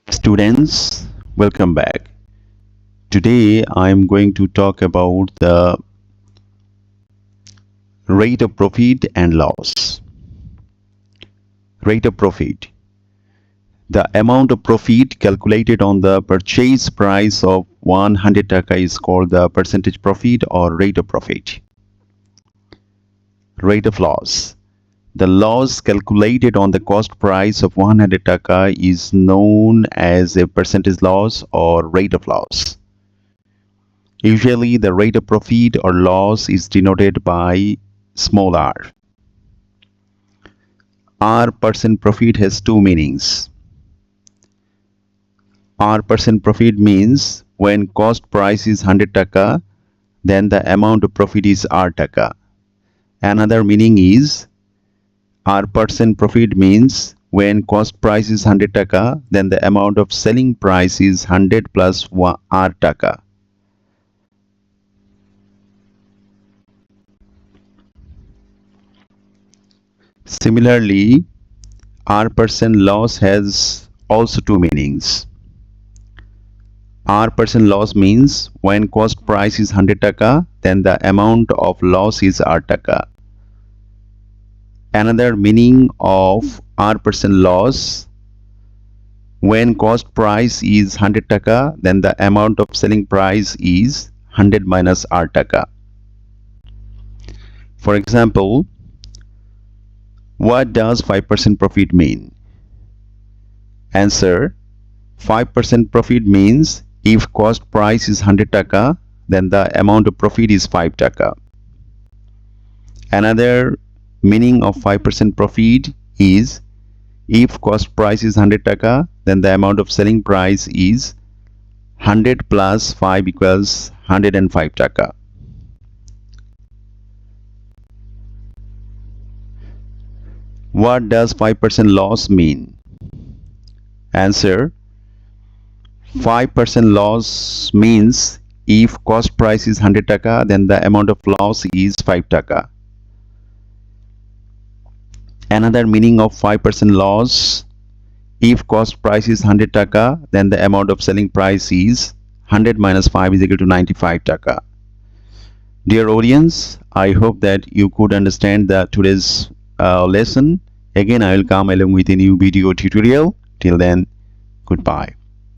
Students, welcome back. Today I am going to talk about the rate of profit and loss. Rate of profit. The amount of profit calculated on the purchase price of 100 taka is called the percentage profit or rate of profit. Rate of loss. The loss calculated on the cost price of 100 taka is known as a percentage loss or rate of loss. Usually, the rate of profit or loss is denoted by small r. R percent profit has two meanings. R percent profit means when cost price is 100 taka, then the amount of profit is R taka. Another meaning is R percent profit means when cost price is 100 taka, then the amount of selling price is 100 plus R taka. Similarly, R percent loss has also two meanings. R percent loss means when cost price is 100 taka, then the amount of loss is R taka. Another meaning of R percent loss, when cost price is 100 taka, then the amount of selling price is 100 minus R taka. For example, what does 5% profit mean? Answer: 5% profit means if cost price is 100 taka, then the amount of profit is 5 taka. Another meaning of 5% profit is if cost price is 100 taka, then the amount of selling price is 100 plus 5 equals 105 taka. What does 5% loss mean? Answer: 5% loss means if cost price is 100 taka, then the amount of loss is 5 taka. Another meaning of 5% loss, if cost price is 100 taka, then the amount of selling price is 100 minus 5 is equal to 95 taka. Dear audience, I hope that you could understand today's lesson. Again, I will come along with a new video tutorial. Till then, goodbye.